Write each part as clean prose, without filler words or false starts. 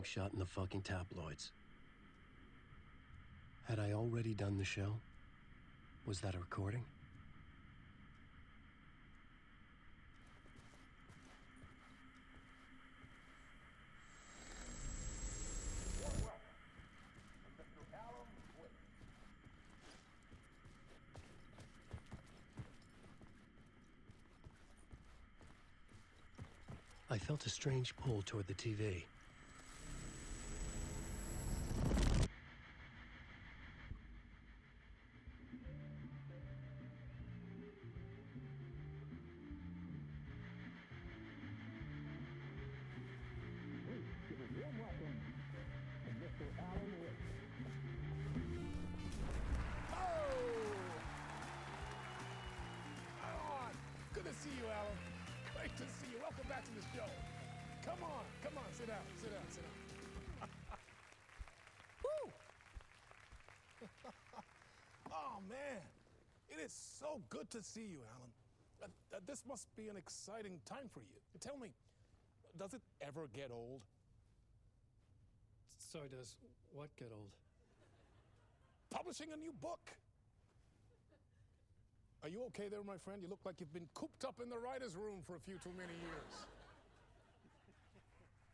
mugshot in the fucking tabloids. Had I already done the show? Was that a recording? I felt a strange pull toward the TV. Good to see you, Alan. Great to see you. Welcome back to the show. Come on, sit down. Woo! Oh, man. It is so good to see you, Alan. This must be an exciting time for you. Tell me, does it ever get old? Sorry, does what get old? Publishing a new book. Are you okay there, my friend? You look like you've been cooped up in the writer's room for a few too many years.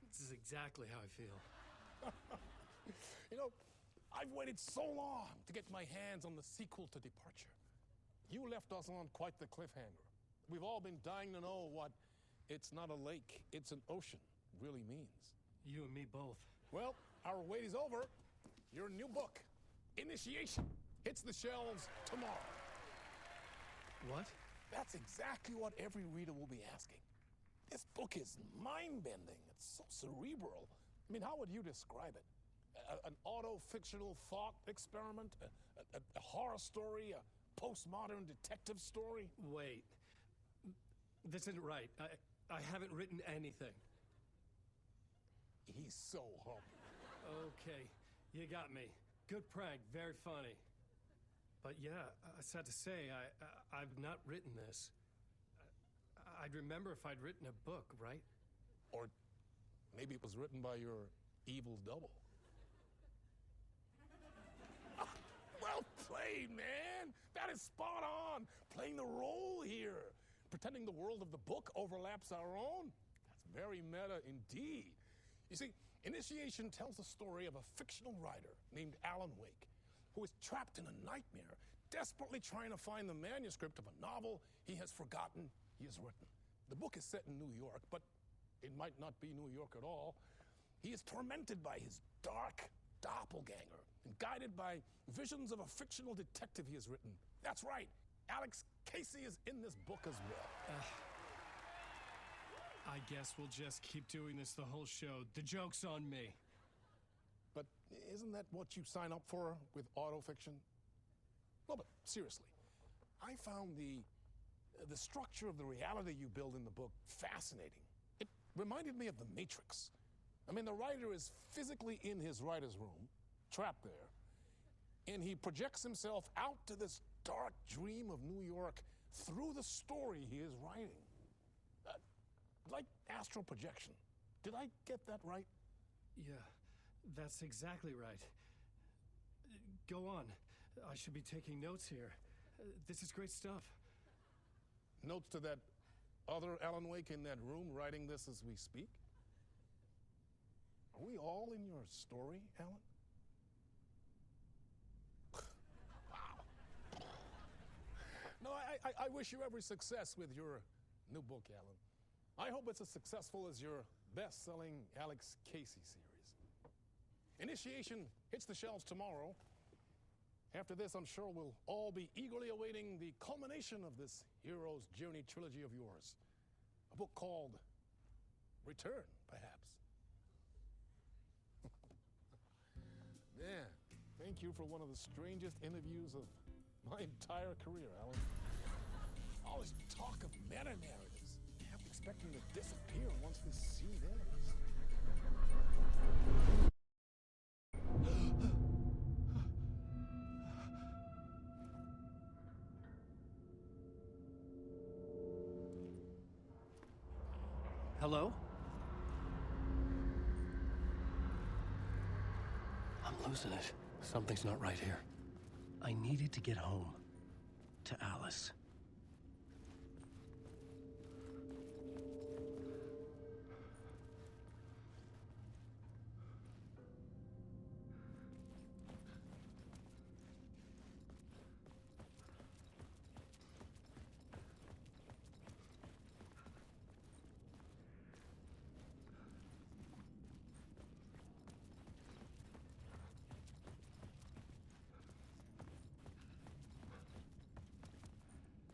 This is exactly how I feel. You know, I've waited so long to get my hands on the sequel to Departure. You left us on quite the cliffhanger. We've all been dying to know what "it's not a lake, it's an ocean" really means. You and me both. Well, our wait is over. Your new book, Initiation, hits the shelves tomorrow. What? That's exactly what every reader will be asking. This book is mind-bending. It's so cerebral. I mean, how would you describe it? An auto-fictional thought experiment? A horror story? A postmodern detective story? Wait. This isn't right. I haven't written anything. He's so humble. Okay, you got me. Good prank, very funny. But yeah, sad to say, I've not written this. I'd remember if I'd written a book, right? Or maybe it was written by your evil double. Well played, man. That is spot on. Playing the role here. Pretending the world of the book overlaps our own. That's very meta indeed. You see, Initiation tells the story of a fictional writer named Alan Wake, who is trapped in a nightmare, desperately trying to find the manuscript of a novel he has forgotten he has written. The book is set in New York, but it might not be New York at all. He is tormented by his dark doppelganger and guided by visions of a fictional detective he has written. That's right, Alex Casey is in this book as well. I guess we'll just keep doing this the whole show. The joke's on me. But isn't that what you sign up for with autofiction? No, but seriously, I found the structure of the reality you build in the book fascinating. It reminded me of The Matrix. I mean, the writer is physically in his writer's room, trapped there, and he projects himself out to this dark dream of New York through the story he is writing. Like astral projection. Did I get that right? Yeah, that's exactly right. Go on. I should be taking notes here. This is great stuff. Notes to that other Alan Wake in that room writing this as we speak? Are we all in your story, Alan? Wow. No, I wish you every success with your new book, Alan. I hope it's as successful as your best-selling Alex Casey series. Initiation hits the shelves tomorrow. After this, I'm sure we'll all be eagerly awaiting the culmination of this hero's journey trilogy of yours. A book called Return, perhaps. Man, thank you for one of the strangest interviews of my entire career, Alan. All this talk of meta-narratives. I'm expecting to disappear once this scene ends. Hello? I'm losing it. Something's not right here. I needed to get home. To Alice.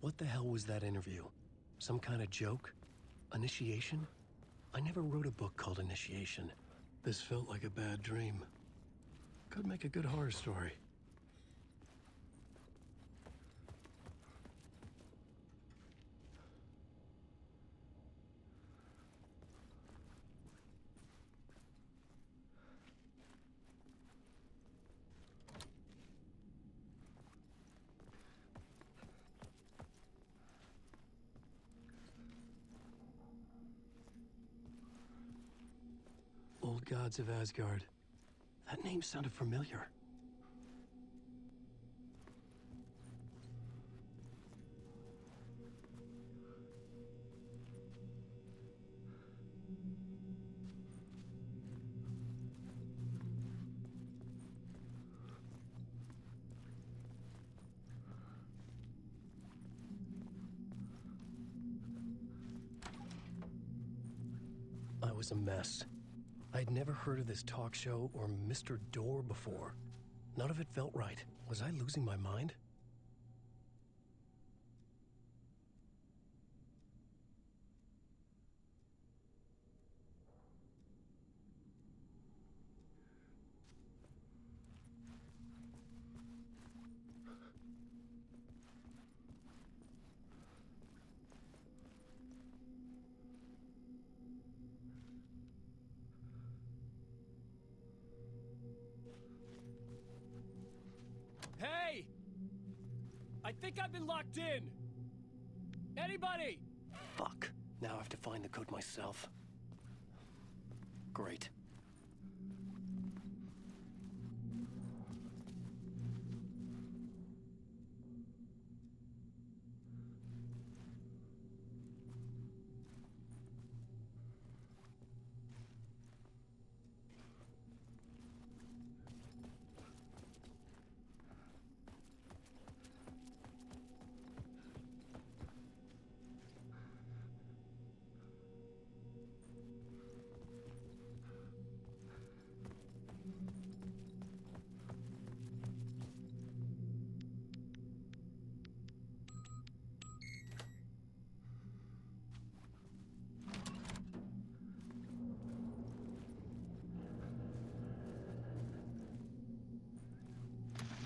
What the hell was that interview? Some kind of joke? Initiation? I never wrote a book called Initiation. This felt like a bad dream. Could make a good horror story. Old gods of Asgard. That name sounded familiar. I was a mess. I'd never heard of this talk show or Mr. Door before. None of it felt right. Was I losing my mind? Hey! I think I've been locked in! Anybody? Fuck. Now I have to find the code myself. Great.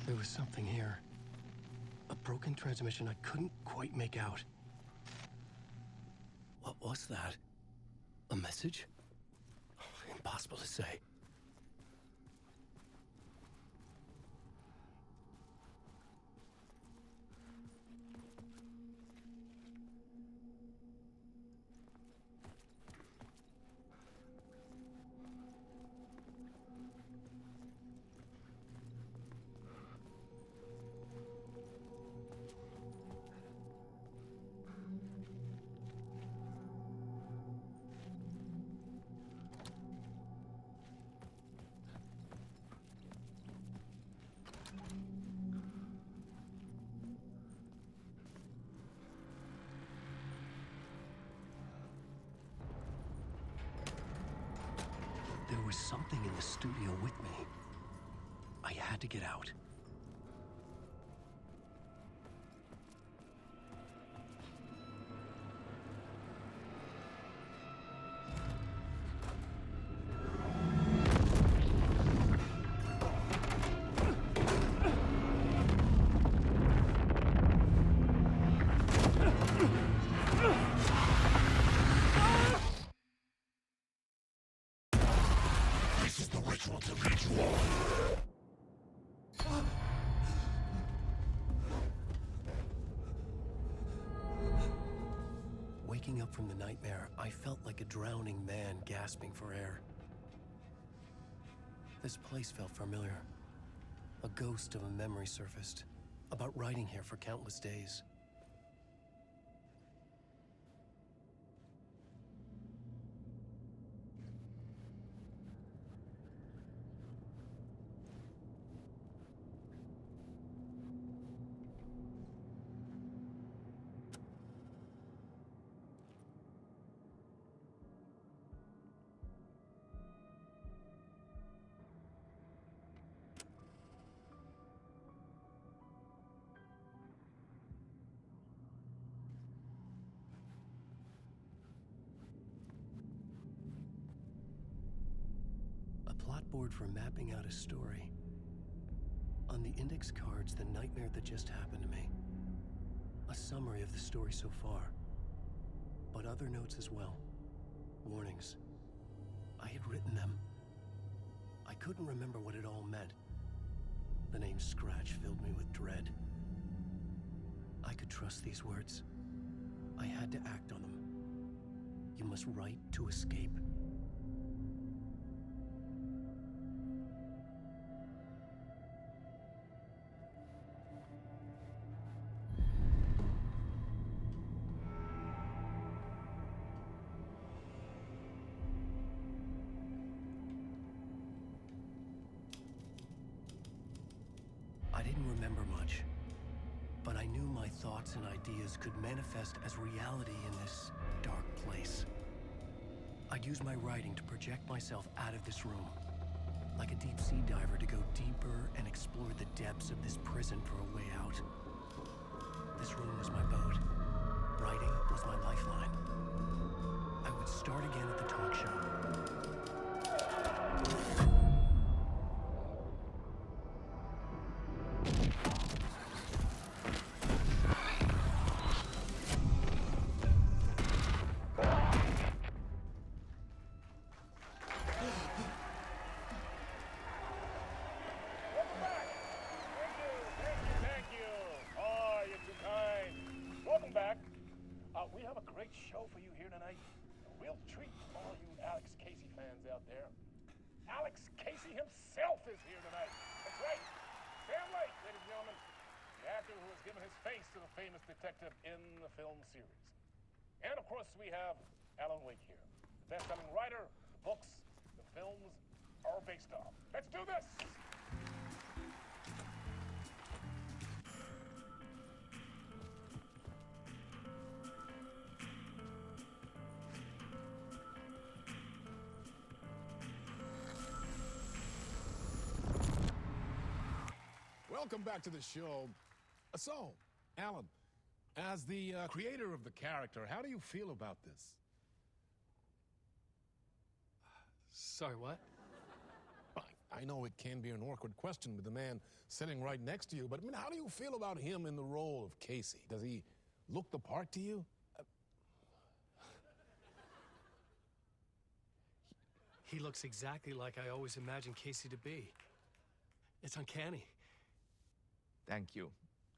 There was something here. A broken transmission I couldn't quite make out. What was that? A message? Impossible to say. There was something in the studio with me. I had to get out. This is the ritual to lead you on. Waking up from the nightmare, I felt like a drowning man gasping for air. This place felt familiar. A ghost of a memory surfaced, about writing here for countless days. Board for mapping out a story. On the index cards, the nightmare that just happened to me. A summary of the story so far. But other notes as well. Warnings. I had written them. I couldn't remember what it all meant. The name Scratch filled me with dread. I could trust these words. I had to act on them. You must write to escape. I didn't remember much, but I knew my thoughts and ideas could manifest as reality in this dark place. I'd use my writing to project myself out of this room, like a deep sea diver to go deeper and explore the depths of this prison for a way out. This room was my boat. Writing was my lifeline. I would start again at the talk show. We have a great show for you here tonight. We'll treat all you Alex Casey fans out there. Alex Casey himself is here tonight. That's right. Sam Lake, ladies and gentlemen, the actor who has given his face to the famous detective in the film series. And of course, we have Alan Wake here, the best-selling writer, the books, the films are based on. Let's do this! Welcome back to the show. So, Alan, as the creator of the character, how do you feel about this? Sorry, what? I know it can be an awkward question with the man sitting right next to you, but I mean, how do you feel about him in the role of Casey? Does he look the part to you? He looks exactly like I always imagined Casey to be. It's uncanny. Thank you.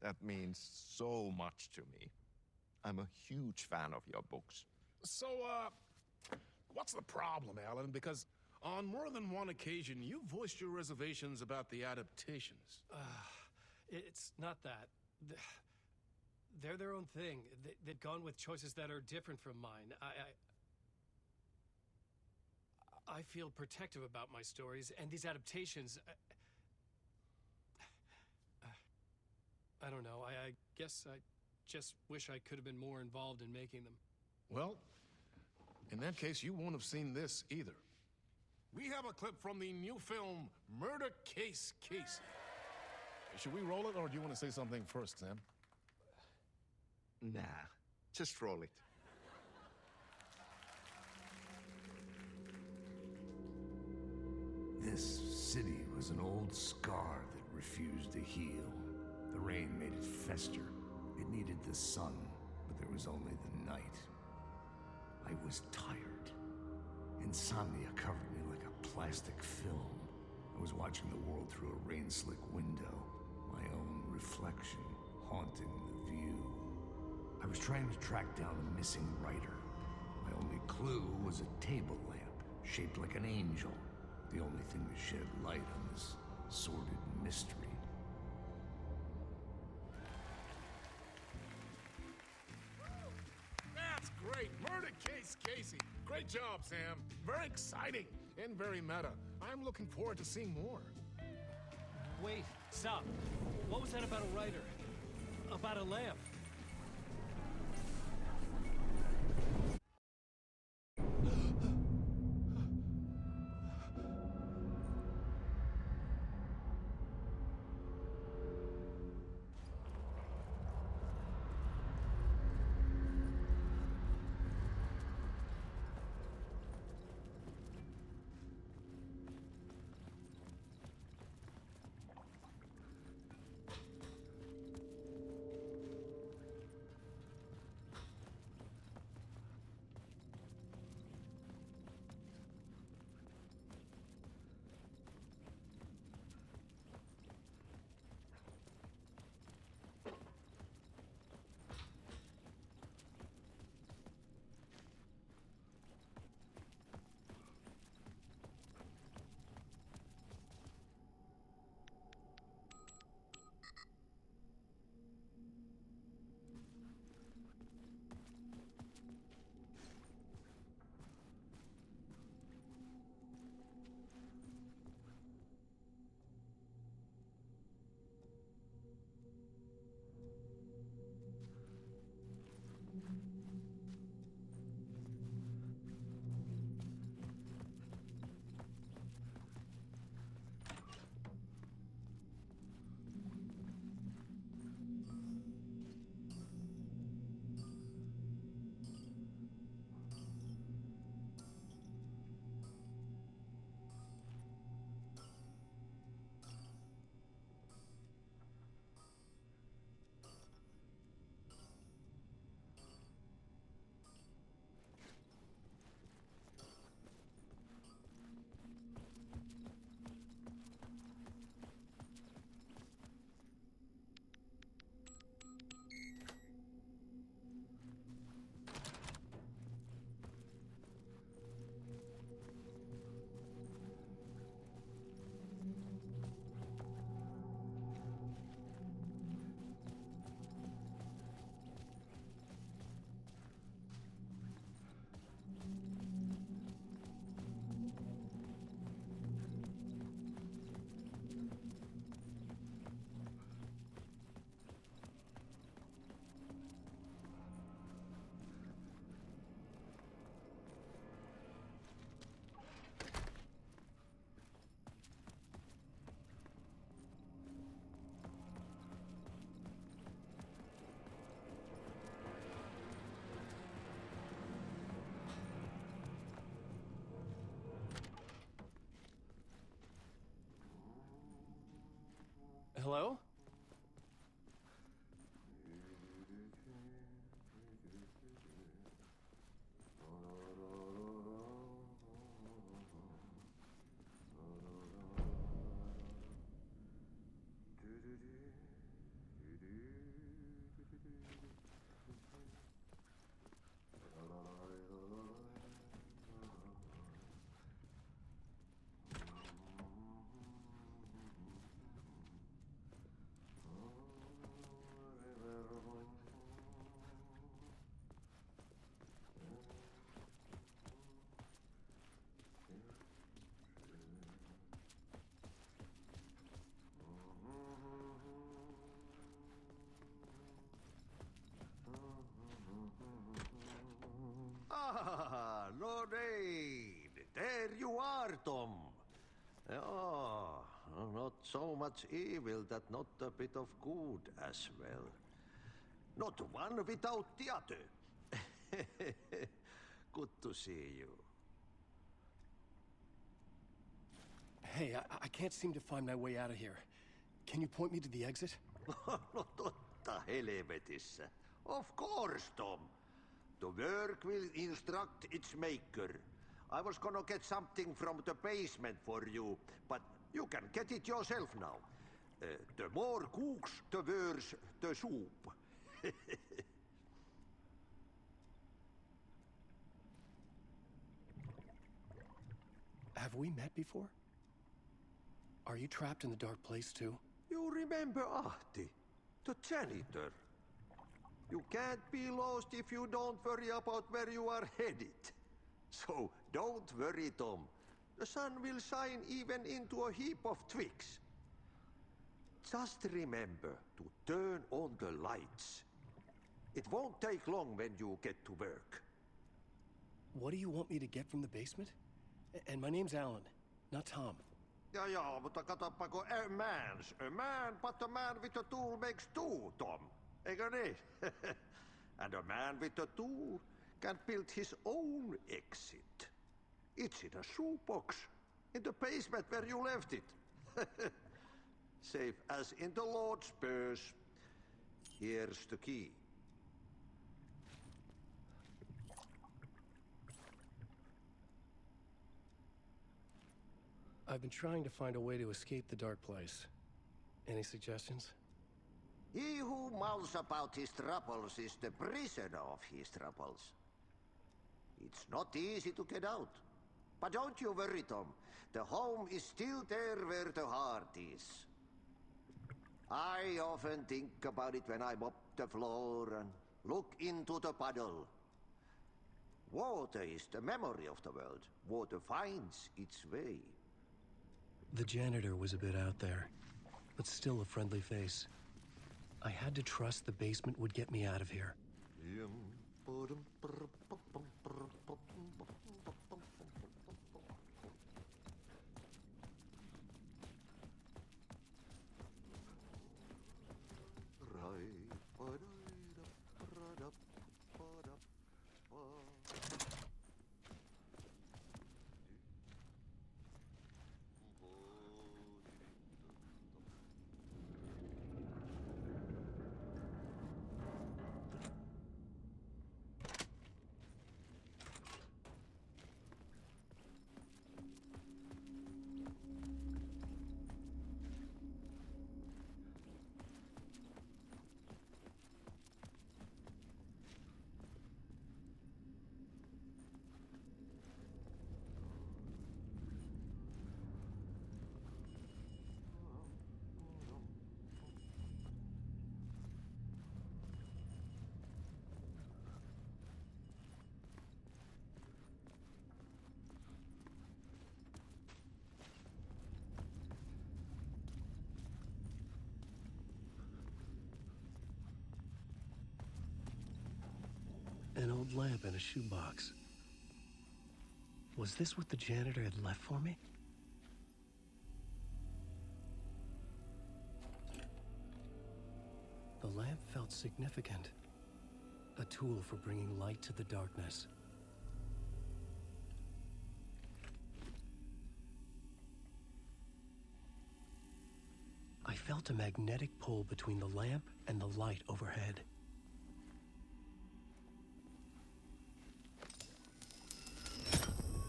That means so much to me. I'm a huge fan of your books. So, what's the problem, Alan? Because on more than one occasion, you voiced your reservations about the adaptations. It's not that. They're their own thing. They've gone with choices that are different from mine. I feel protective about my stories, and these adaptations... I don't know. I guess I just wish I could have been more involved in making them. Well, in that case, you won't have seen this either. We have a clip from the new film, Murder Case Casey. Should we roll it, or do you want to say something first, Sam? Nah, just roll it. This city was an old scar that refused to heal. The rain made it fester. It needed the sun, but there was only the night. I was tired. Insomnia covered me like a plastic film. I was watching the world through a rain-slick window, my own reflection haunting the view. I was trying to track down a missing writer. My only clue was a table lamp, shaped like an angel. The only thing to shed light on this sordid mystery. That's great. Murder case, Casey. Great job, Sam. Very exciting and very meta. I'm looking forward to seeing more. Wait, stop. What was that about a writer? About a lamp? Hello? Ah, Lorraine! There you are, Tom. Oh, not so much evil that not a bit of good as well. Not one without the other. Good to see you. Hey, I can't seem to find my way out of here. Can you point me to the exit? No totta helvetissä. Of course, Tom. The work will instruct its maker. I was gonna get something from the basement for you, but you can get it yourself now. The more cooks, the worse the soup. Have we met before? Are you trapped in the dark place too? You remember Ahti, the janitor? You can't be lost if you don't worry about where you are headed. So don't worry, Tom. The sun will shine even into a heap of twigs. Just remember to turn on the lights. It won't take long when you get to work. What do you want me to get from the basement? And my name's Alan, not Tom. Ja, mutta katoppa kun a man, but a man with a tool makes two, Tom. Eikö niin? And a man with a tool can build his own exit. It's in a shoebox, in the basement where you left it. Safe as in the Lord's purse. Here's the key. I've been trying to find a way to escape the dark place. Any suggestions? He who mulls about his troubles is the prisoner of his troubles. It's not easy to get out. But don't you worry, Tom. The home is still there where the heart is. I often think about it when I mop the floor and look into the puddle. Water is the memory of the world. Water finds its way. The janitor was a bit out there, but still a friendly face. I had to trust the basement would get me out of here. An old lamp in a shoebox. Was this what the janitor had left for me? The lamp felt significant. A tool for bringing light to the darkness. I felt a magnetic pull between the lamp and the light overhead.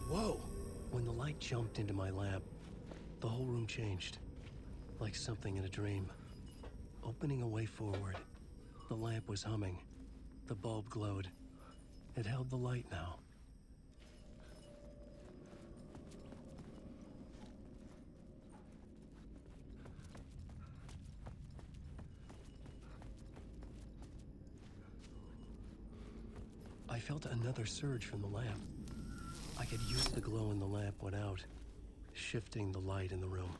Whoa! When the light jumped into my lamp, the whole room changed. Like something in a dream. Opening a way forward, the lamp was humming. The bulb glowed. It held the light now. I felt another surge from the lamp. I could use the glow in the lamp went out, shifting the light in the room.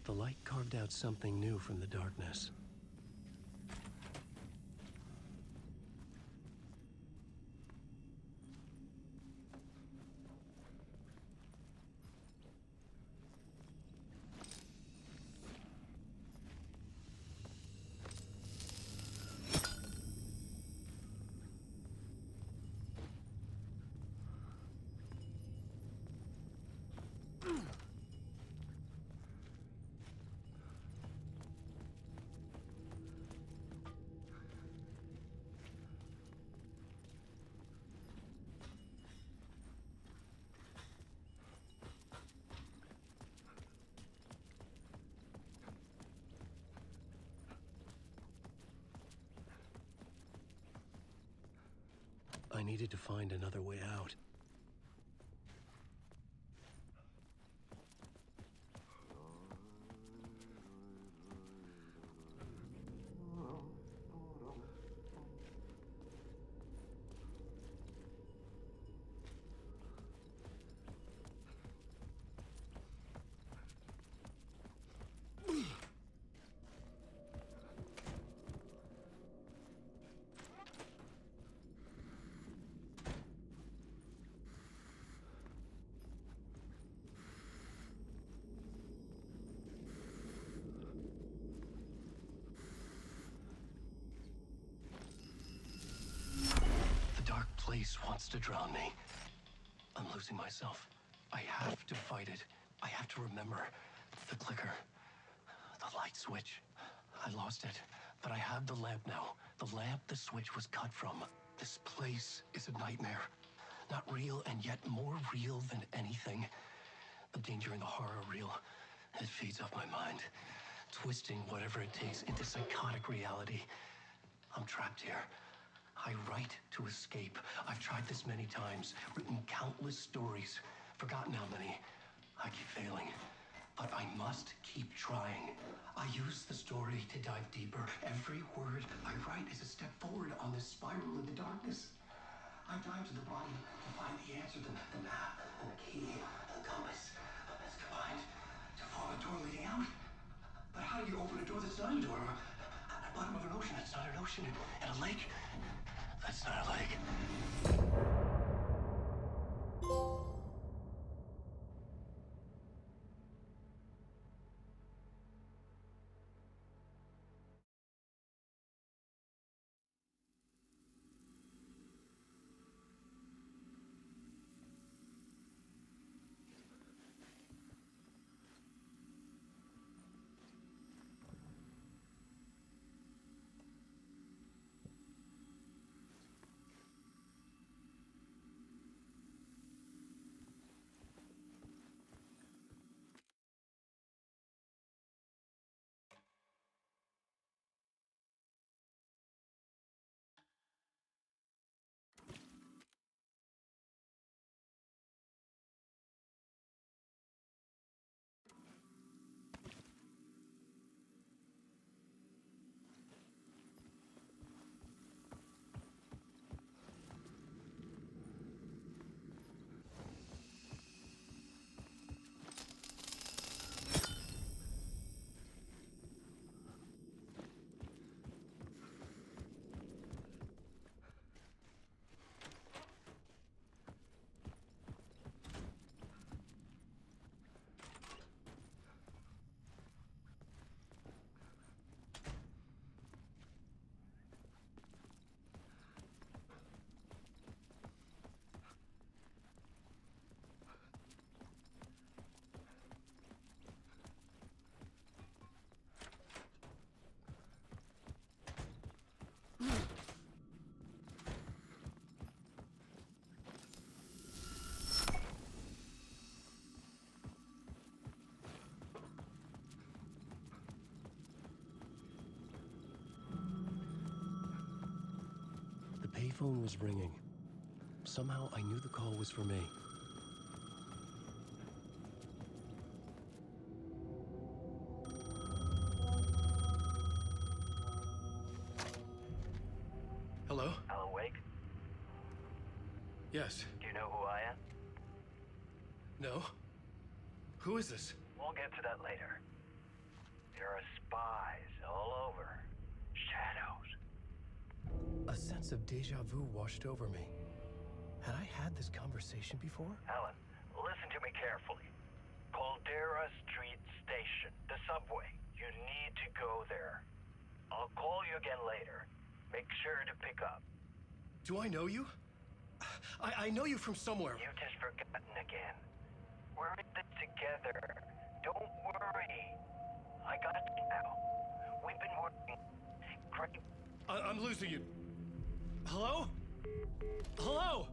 The light carved out something new from the darkness. I needed to find another way out. place wants to drown me. I'm losing myself. I have to fight it. I have to remember the clicker, the light switch. I lost it, but I have the lamp now. The lamp the switch was cut from. This place is a nightmare. Not real, and yet more real than anything. The danger and the horror real. It feeds off my mind, twisting whatever it takes into psychotic reality. I'm trapped here. I write to escape. I've tried this many times, written countless stories, forgotten how many. I keep failing, but I must keep trying. I use the story to dive deeper. Every word I write is a step forward on this spiral in the darkness. I dive to the body to find the answer, the map, and the key, the compass. It's combined to form a door leading out. But how do you open a door that's not a door? At the bottom of an ocean, it's not an ocean. And a lake, that's not a lake. The payphone was ringing. Somehow I knew the call was for me. Hello? Alan Wake? Yes. Do you know who I am? No? Who is this? We'll get to that later. There are spies all over. Shadows. A sense of deja vu washed over me. Had I had this conversation before? Alan, listen to me carefully. Caldera Street Station, the subway. You need to go there. I'll call you again later. Make sure to pick up. Do I know you? I know you from somewhere. You've just forgotten again. We're in this together. Don't worry. I got you now. We've been working great. I'm losing you. Hello? Hello?